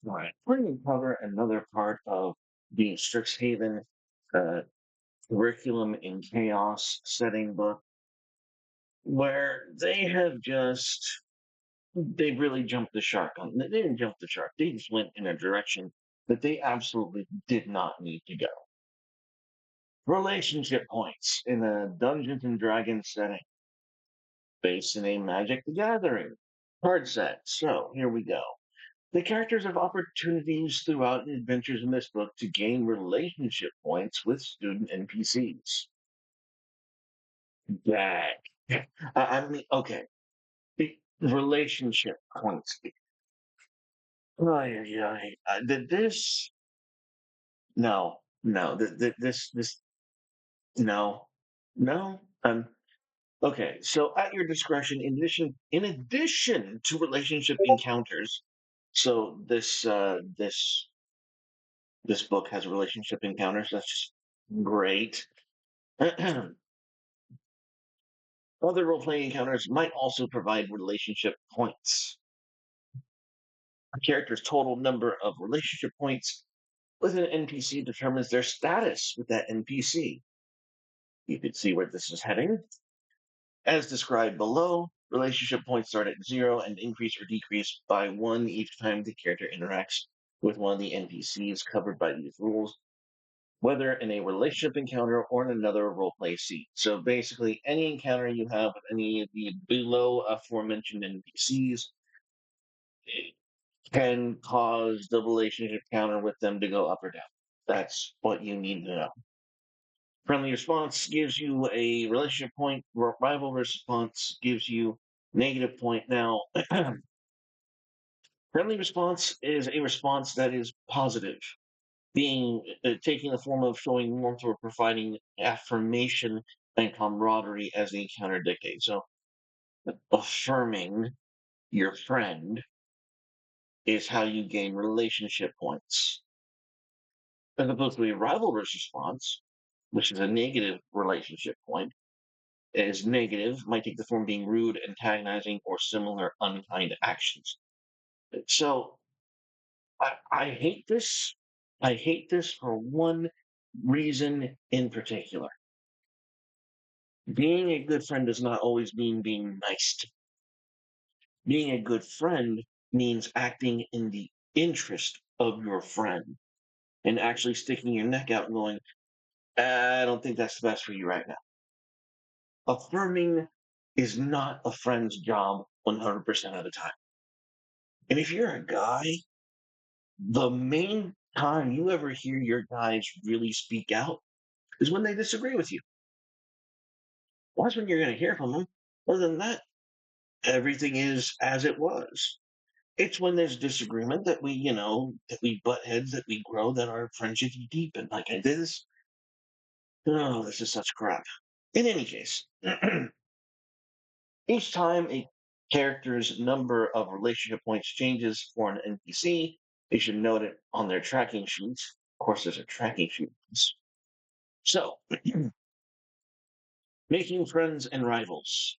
Right. We're going to cover another part of the Strixhaven uh, curriculum in chaos setting book where they really jumped the shark on. They didn't jump the shark. They just went in a direction that they absolutely did not need to go. Relationship points in a Dungeons and Dragons setting based in a Magic the Gathering card set. So here we go. The characters have opportunities throughout the adventures in this book to gain relationship points with student NPCs. That I mean, okay, the relationship points. Ay, ay, ay. This no, no, this no, no. Okay. So at your discretion, in addition to relationship encounters, so this book has relationship encounters. That's just great. Other role playing encounters might also provide relationship points. A character's total number of relationship points with an NPC determines their status with that NPC. You can see where this is heading. As described below, relationship points start at 0 and increase or decrease by 1 each time the character interacts with one of the NPCs covered by these rules, whether in a relationship encounter or in another roleplay scene. So basically, any encounter you have with any of the below aforementioned NPCs can cause the relationship counter with them to go up or down. That's what you need to know. Friendly response gives you a relationship point. Rival response gives you negative point. Now, friendly response is a response that is positive, being taking the form of showing warmth or providing affirmation and camaraderie as the encounter dictates. So, affirming your friend is how you gain relationship points. As opposed to a rivalrous response, which is a negative relationship point, is negative, might take the form of being rude, antagonizing, or similar unkind actions. So I hate this. I hate this for one reason in particular. Being a good friend does not always mean being nice. Being a good friend means acting in the interest of your friend and actually sticking your neck out and going, I don't think that's the best for you right now. Affirming is not a friend's job 100% of the time. And if you're a guy, the main time you ever hear your guys really speak out is when they disagree with you. That's when you're going to hear from them. Other than that, everything is as it was. It's when there's disagreement that we butt heads, that we grow, that our friendships deepen. Like I did this. Oh, this is such crap. In any case, each time a character's number of relationship points changes for an NPC, they should note it on their tracking sheets. Of course, there's a tracking sheet. So, making friends and rivals.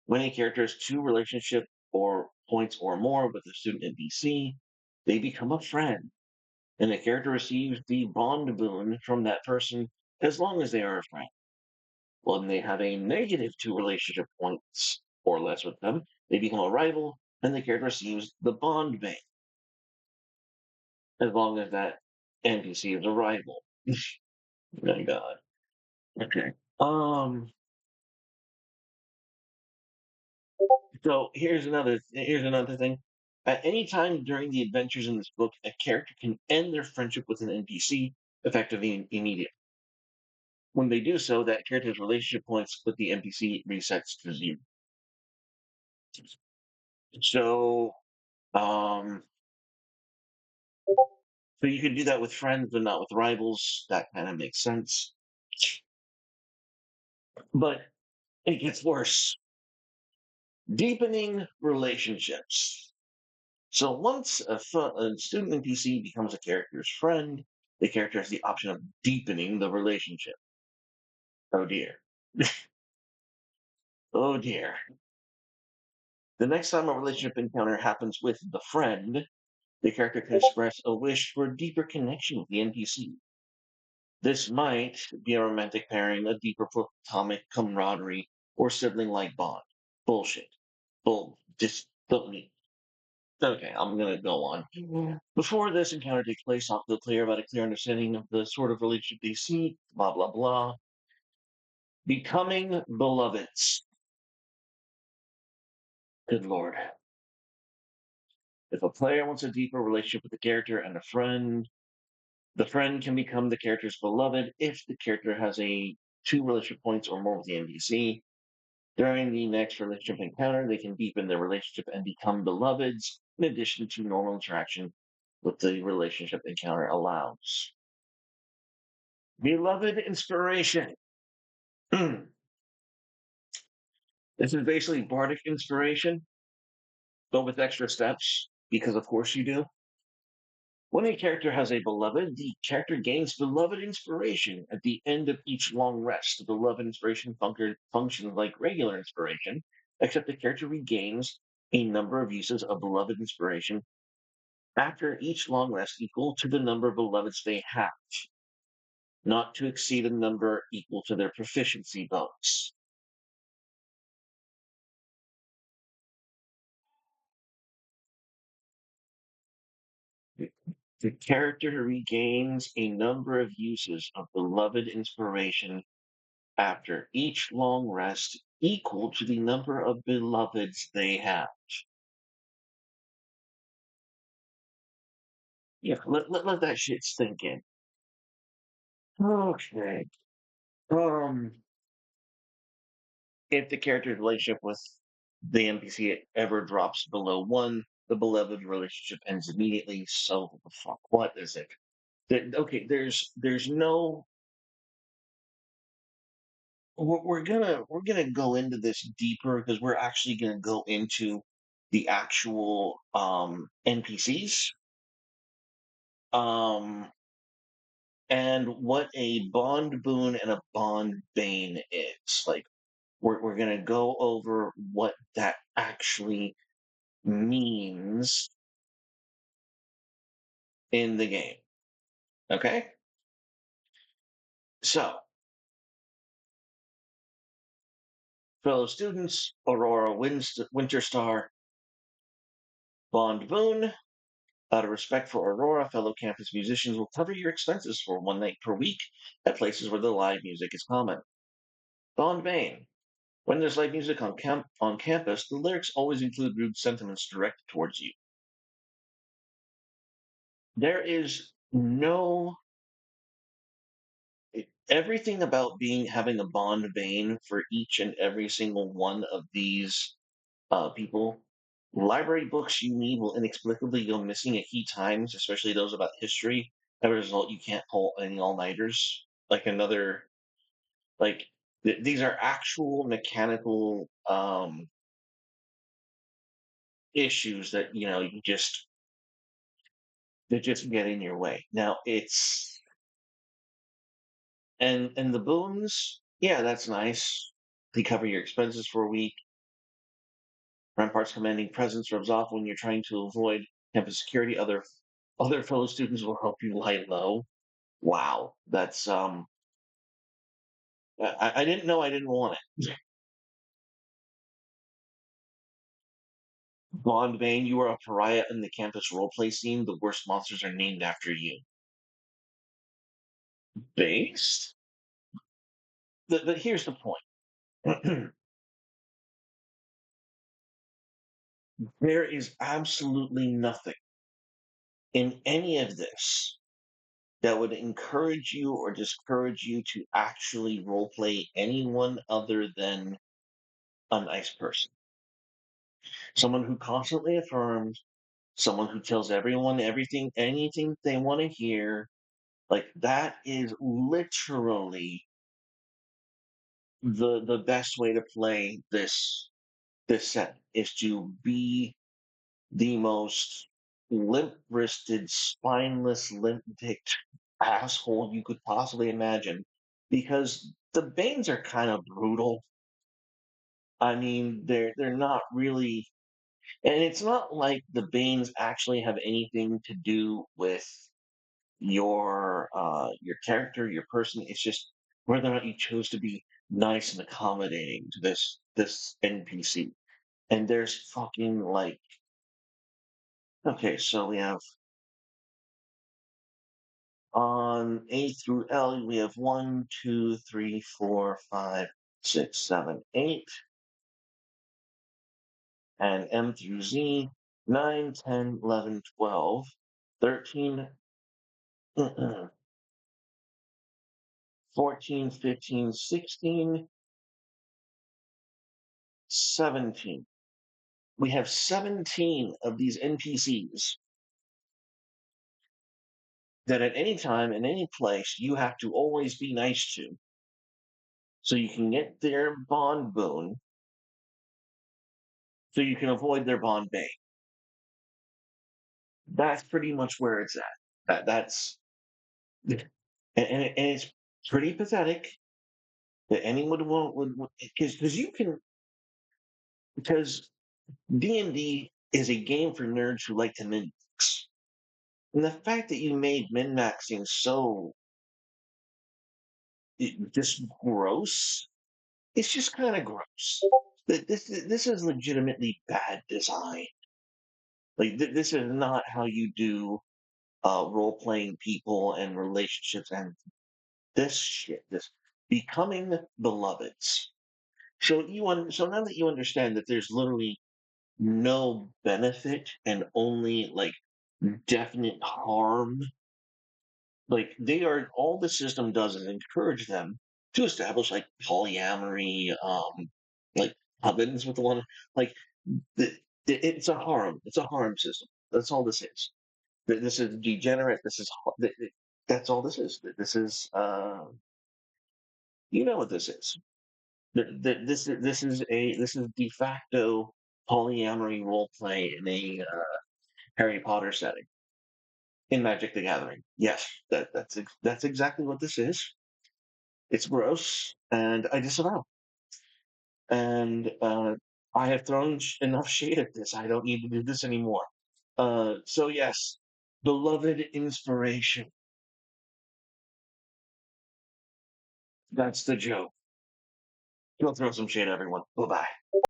When a character has two relationship or points or more with a student NPC, they become a friend, and the character receives the bond boon from that person as long as they are a friend. When they have a negative two relationship points or less with them, they become a rival, and the character receives the bond bank as long as that NPC is a rival. My God. Okay. So here's another thing. At any time during the adventures in this book, a character can end their friendship with an NPC effectively immediately. When they do so, that character's relationship points with the NPC resets to 0. So, um, so you can do that with friends, but not with rivals. That kind of makes sense. But it gets worse. Deepening relationships. So once a student NPC becomes a character's friend, the character has the option of deepening the relationship. Oh dear. Oh dear. The next time a relationship encounter happens with the friend, The character can express a wish for a deeper connection with the NPC. This might be a romantic pairing, a deeper platonic camaraderie, or sibling-like bond. Bullshit. Bull. Just don't need. Okay, I'm gonna go on. Before this encounter takes place, talk to the player about a clear understanding of the sort of relationship they seek. Blah blah blah. Becoming beloveds. Good lord. If a player wants a deeper relationship with the character and a friend, the friend can become the character's beloved if the character has a two relationship points or more with the NPC. During the next relationship encounter, they can deepen their relationship and become beloveds, in addition to normal interaction with the relationship encounter allows. Beloved inspiration. This is basically bardic inspiration, but with extra steps, because of course you do. When a character has a beloved, the character gains beloved inspiration at the end of each long rest. The beloved inspiration functions like regular inspiration, except the character regains a number of uses of beloved inspiration after each long rest equal to the number of beloveds they have, not to exceed a number equal to their proficiency bonus. The character regains a number of uses of beloved inspiration after each long rest equal to the number of beloveds they have. Yeah, let that shit sink in. Okay. Um, if the character's relationship with the NPC ever drops below one, the beloved relationship ends immediately. So what the fuck? What is it? Okay, there's no. We're gonna go into this deeper because we're actually gonna go into the actual NPCs um and what a bond boon and a bond bane is. Like we're gonna go over what that actually means in the game. Okay? So, fellow students, Aurora Winterstar, Bond Boon. Out of respect for Aurora, fellow campus musicians will cover your expenses for one night per week at places where the live music is common. Bond Bane. When there's live music on campus, the lyrics always include rude sentiments directed towards you. There is no everything about being having a bond vein for each and every single one of these people. Library books you need will inexplicably go missing at key times, especially those about history. As a result, you can't pull any all-nighters. Like another, like these are actual mechanical issues that you just that just get in your way. Now it's and the boons, yeah, that's nice. They cover your expenses for a week. Rampart's commanding presence rubs off when you're trying to avoid campus security. Other fellow students will help you lie low. Wow, that's I didn't know I didn't want it. Blonde Bane, you are a pariah in the campus roleplay scene. The worst monsters are named after you. Based? Here's the point. There is absolutely nothing in any of this that would encourage you or discourage you to actually roleplay anyone other than a nice person. Someone who constantly affirms, someone who tells everyone everything, anything they want to hear. Like that is literally the best way to play this set is to be the most limp-wristed, spineless, limp-dicked asshole you could possibly imagine, because the Banes are kind of brutal. I mean, they're not really. And it's not like the Banes actually have anything to do with your character, your person. It's just whether or not you chose to be nice and accommodating to this NPC. And there's fucking like okay, so we have on A through L, we have one, two, three, four, five, six, seven, eight, and M through Z, 9, 10, 11, 12, 13, 14, 15, 16, 17. We have 17 of these NPCs that at any time, in any place, you have to always be nice to. So you can get their bond boon, so you can avoid their bond bane. That's pretty much where it's at. That's and it's pretty pathetic that anyone would because you can because D&D is a game for nerds who like to min-max. And the fact that you made min-maxing so just gross, it's just kind of gross. This is legitimately bad design. Like this is not how you do role playing people and relationships and this shit. This becoming beloveds. So now that you understand that there's literally no benefit and only like definite harm, like they are all the system does is encourage them to establish like polyamory, like ovens with one like the, it's a harm. It's a harm system. That's all this is. This is degenerate. This is that's all this is. This is you know what this is. This is de facto polyamory role play in a Harry Potter setting in Magic the Gathering. Yes, that's exactly what this is. It's gross, and I disavow. And I have thrown enough shade at this. I don't need to do this anymore. So yes, beloved inspiration. That's the joke. Go throw some shade, everyone. Bye bye.